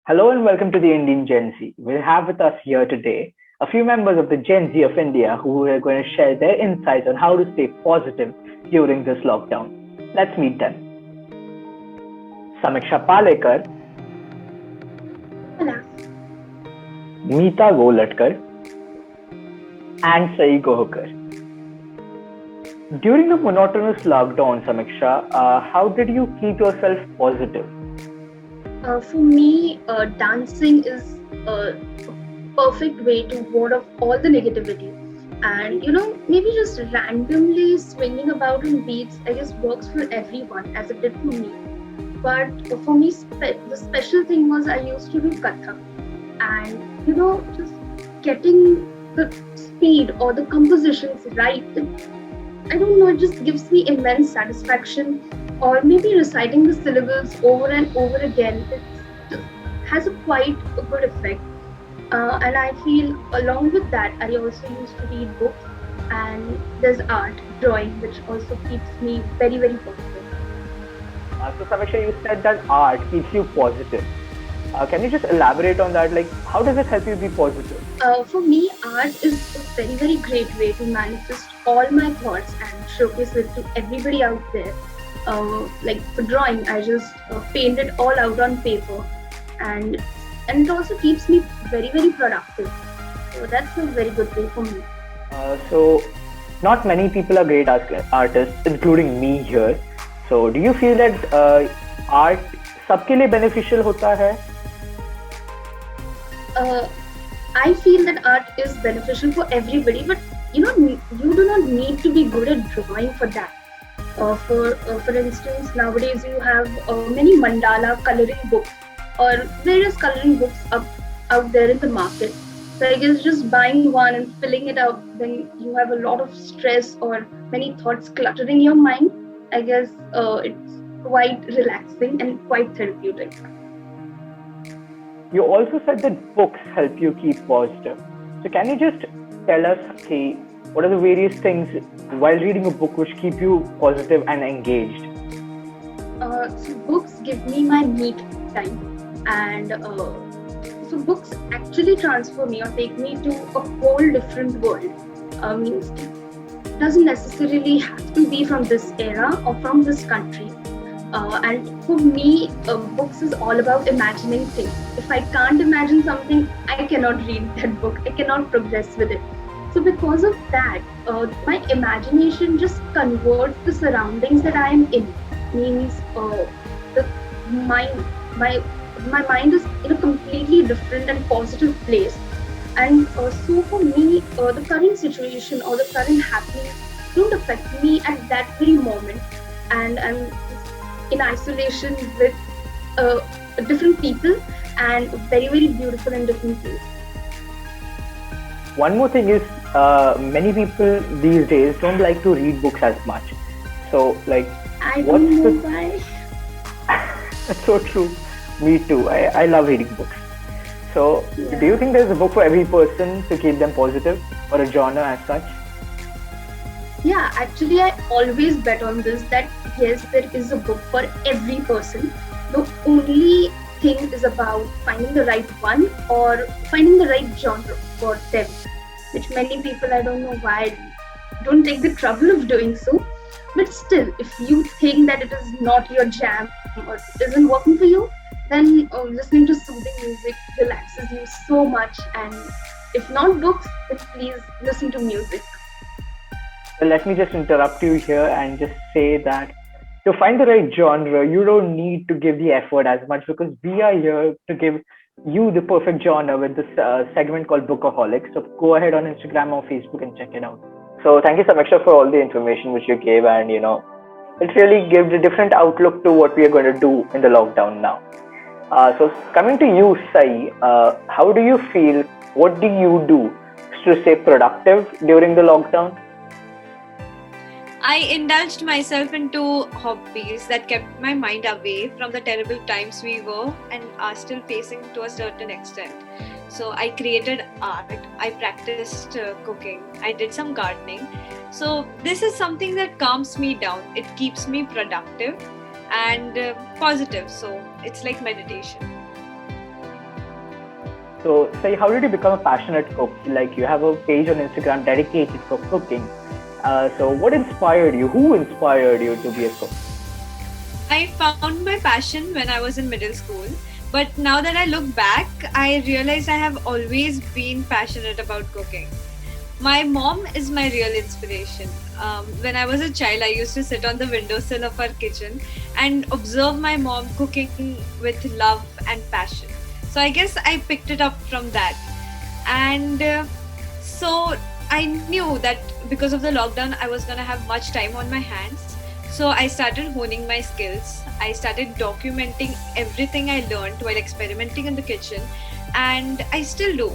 Hello and welcome to the Indian Gen Z. We have with us here today a few members of the Gen Z of India who are going to share their insights on how to stay positive during this lockdown. Let's meet them. Samiksha Palekar, Hola. Meeta Golatkar, and Sai Gohkar. During the monotonous lockdown, Samiksha, how did you keep yourself positive? For me, dancing is a perfect way to ward off all the negativity. And maybe just randomly swinging about on beats, I guess, works for everyone as it did for me. But for me, the special thing was I used to do Kathak. And, just getting the speed or the compositions right, I don't know, it just gives me immense satisfaction. Or maybe reciting the syllables over and over again, it just has a quite a good effect. And I feel along with that, I also used to read books and there's art, drawing, which also keeps me very, very positive. So, Samiksha, you said that art keeps you positive. Can you just elaborate on that? Like, how does it help you be positive? For me, art is a very, very great way to manifest all my thoughts and showcase it to everybody out there. Like for drawing, I just paint it all out on paper, and and it also keeps me very, very productive. So that's a very good way for me. So, not many people are great artists, including me here. So, do you feel that art सबके लिए beneficial होता है? Uh, I feel that art is beneficial for everybody, but you do not need to be good at drawing for that. For instance, nowadays you have many mandala coloring books or various coloring books out there in the market. So I guess just buying one and filling it out when you have a lot of stress or many thoughts cluttering your mind, I guess it's quite relaxing and quite therapeutic. You also said that books help you keep positive. So, can you just tell us, okay, what are the various things while reading a book which keep you positive and engaged? So books give me my me time, and so books actually transfer me or take me to a whole different world. Means it doesn't necessarily have to be from this era or from this country. And for me, books is all about imagining things. If I can't imagine something, I cannot read that book. I cannot progress with it. So because of that, my imagination just converts the surroundings that I am in. Means the mind, my my mind is in a completely different and positive place. And so for me, the current situation or the current happenings don't affect me at that very moment. And I'm in isolation with uh, different people and very, very beautiful and different place. One more thing is, many people these days don't like to read books as much. So, like, I what's don't know the. why. That's so true. Me too. I love reading books. So, do you Yeah. think there's a book for every person to keep them positive or a genre as such? Yeah, actually, I always bet on this that yes, there is a book for every person. The only thing is about finding the right one or finding the right genre for them, which many people, I don't know why, don't take the trouble of doing so. But still, if you think that it is not your jam or it isn't working for you, then listening to soothing music relaxes you so much. And if not books, then please listen to music. Well, let me just interrupt you here and just say that to find the right genre, you don't need to give the effort as much because we are here to give you the perfect genre with this segment called Bookaholic. So go ahead on Instagram or Facebook and check it out. So thank you, Samiksha, for all the information which you gave, and it really gives a different outlook to what we are going to do in the lockdown now. So coming to you, Sai, how do you feel? What do you do to stay productive during the lockdown? I indulged myself into hobbies that kept my mind away from the terrible times we were and are still facing to a certain extent. So I created art, I practiced cooking, I did some gardening. So this is something that calms me down. It keeps me productive and positive. So it's like meditation. So, say, how did you become a passionate cook? Like, you have a page on Instagram dedicated for cooking. So, what inspired you? Who inspired you to be a cook? I found my passion when I was in middle school. But now that I look back, I realize I have always been passionate about cooking. My mom is my real inspiration. When I was a child, I used to sit on the windowsill of our kitchen and observe my mom cooking with love and passion. So I guess I picked it up from that. And so I knew that because of the lockdown, I was going to have much time on my hands. So I started honing my skills. I started documenting everything I learned while experimenting in the kitchen, and I still do.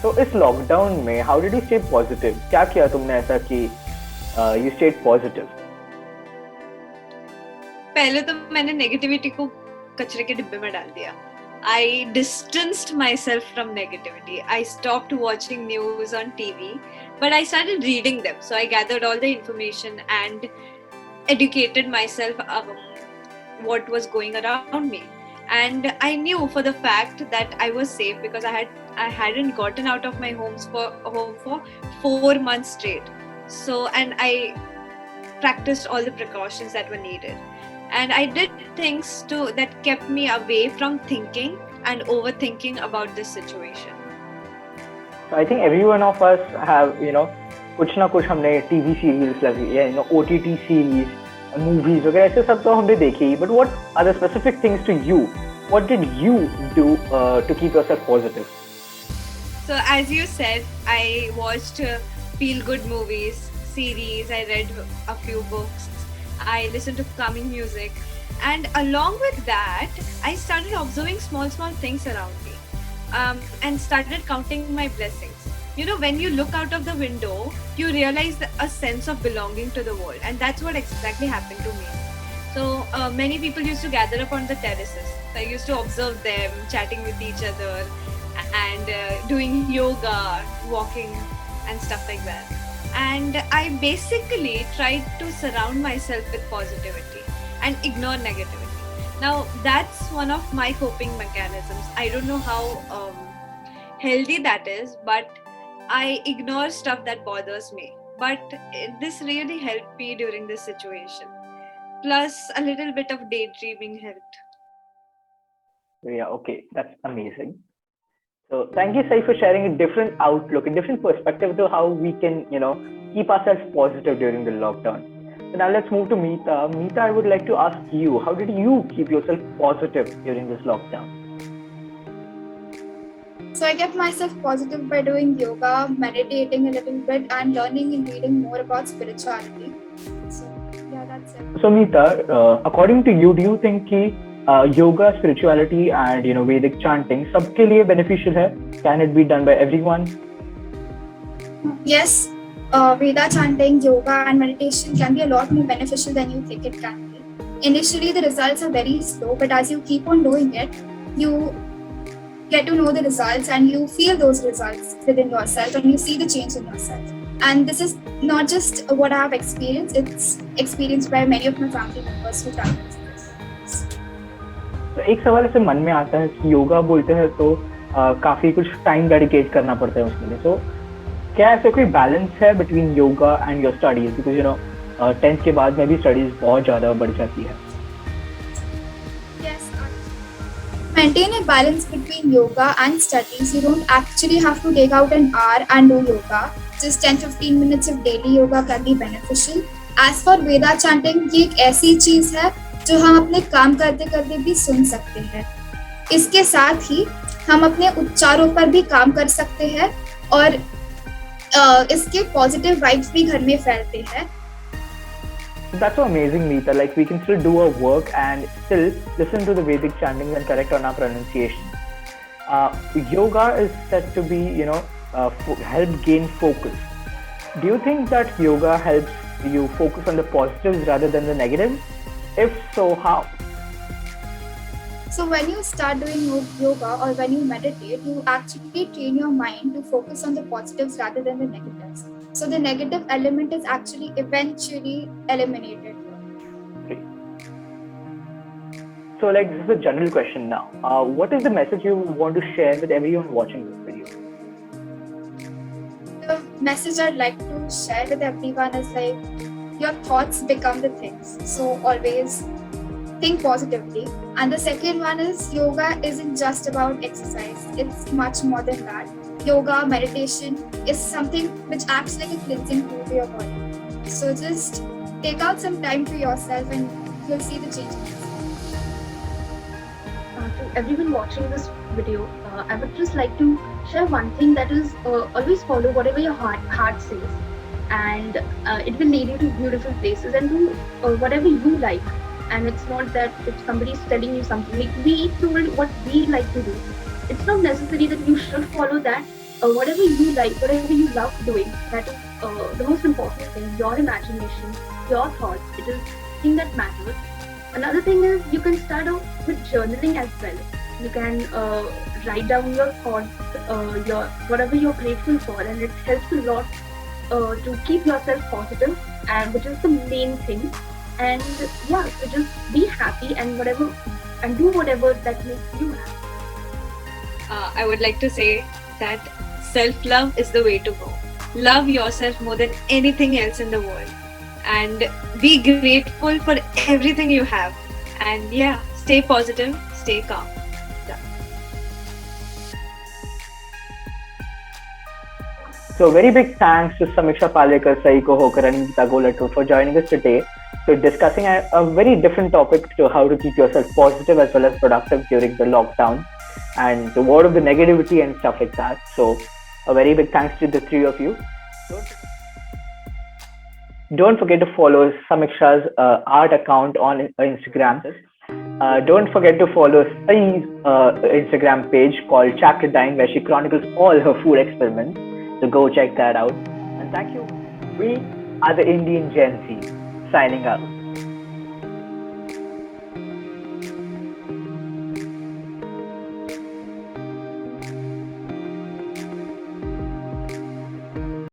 So, इस lockdown में how did you stay positive? क्या किया तुमने ऐसा कि you stayed positive? पहले तो मैंने नेगेटिविटी को कचरे के डिब्बे में डाल दिया. I distanced myself from negativity. I stopped watching news on TV, but I started reading them. So I gathered all the information and educated myself what was going around me. And I knew for the fact that I was safe because I hadn't gotten out of my home for 4 months straight. So, and I practiced all the precautions that were needed. And I did things that kept me away from thinking and overthinking about this situation. So I think every one of us have, कुछ ना कुछ हमने TV serials लगी है, OTT series, movies वगैरह ऐसे सब तो हमने देखी ही. But what are the specific things to you? What did you do to keep yourself positive? So as you said, I watched feel-good movies, series. I read a few books. I listened to calming music, and along with that, I started observing small things around me, and started counting my blessings. When you look out of the window, you realize a sense of belonging to the world, and that's what exactly happened to me. So many people used to gather up on the terraces. I used to observe them chatting with each other and doing yoga, walking, and stuff like that. And I basically tried to surround myself with positivity and ignore negativity. Now, that's one of my coping mechanisms. I don't know how healthy that is, but I ignore stuff that bothers me. But this really helped me during this situation. Plus, a little bit of daydreaming helped. Yeah, okay, that's amazing. So thank you, Sai, for sharing a different outlook, a different perspective to how we can, keep ourselves positive during the lockdown. So now let's move to Meeta. Meeta, I would like to ask you, how did you keep yourself positive during this lockdown? So I kept myself positive by doing yoga, meditating a little bit, and learning and reading more about spirituality. So yeah, that's it. So Meeta, according to you, do you think yoga, spirituality, and Vedic chanting सबके लिए beneficial है? Can it be done by everyone? Yes, Veda chanting, yoga, and meditation can be a lot more beneficial than you think it can be. Initially, the results are very slow, but as you keep on doing it, you get to know the results and you feel those results within yourself and you see the change in yourself. And this is not just what I have experienced, it's experienced by many of my family members who practice this. तो एक सवाल ऐसे मन में आता है कि योगा बोलते हैं तो काफी कुछ टाइम डेडिकेट करना पड़ता है उसके लिए. तो क्या ऐसे कोई बैलेंस है between yoga and your studies? Because 10th के बाद में भी स्टडीज बहुत ज्यादा बढ़ जाती है. Maintain a balance between yoga and studies. You don't actually have to take out an hour and do yoga. Just 10-15 minutes of daily yoga can be beneficial. As for Veda chanting, ये एक ऐसी चीज है जो हम अपने काम करते करते भी सुन सकते हैं. इसके साथ ही हम अपने उच्चारों पर भी काम कर सकते हैं और इसके पॉजिटिव वाइब्स भी घर में फैलते हैं. That's so amazing, Meeta. Like, we can still do our work and still listen to the Vedic chantings and correct on our pronunciation. Yoga is said to be, help gain focus. Do you think that yoga helps you focus on the positives rather than the negatives? If so, how? So when you start doing yoga or when you meditate, you actually train your mind to focus on the positives rather than the negatives. So the negative element is actually eventually eliminated. Okay. So, like, this is a general question now. What is the message you want to share with everyone watching this video? The message I'd like to share with everyone is like, your thoughts become the things. So always think positively. And the second one is, yoga isn't just about exercise, it's much more than that. Yoga, meditation is something which acts like a cleansing tool to your body. So just take out some time for yourself and you'll see the changes. To everyone watching this video, I would just like to share one thing, that is, always follow whatever your heart says, and it will lead you to beautiful places, and do whatever you like. And it's not that if somebody is telling you something, like we told what we like to do, it's not necessary that you should follow that. Whatever you like, whatever you love doing, that is the most important thing. Your imagination, your thoughts, it is the thing that matters. Another thing is, you can start off with journaling as well. You can write down your thoughts, your whatever you're grateful for, and it helps a lot to keep yourself positive, and which is the main thing. And yeah, so just be happy and do whatever that makes you happy. I would like to say that self-love is the way to go. Love yourself more than anything else in the world, and be grateful for everything you have. And yeah, stay positive, stay calm. So, very big thanks to Samiksha Palekar, Saiko Hokar, and Geeta Golatru for joining us today to discussing a very different topic to how to keep yourself positive as well as productive during the lockdown and to ward off the negativity and stuff like that. So, a very big thanks to the three of you. Don't forget to follow Samiksha's art account on Instagram. Don't forget to follow Sai's Instagram page called Chapter Dine, where she chronicles all her food experiments. So go check that out. And thank you. We are the Indian Gen Z, signing out.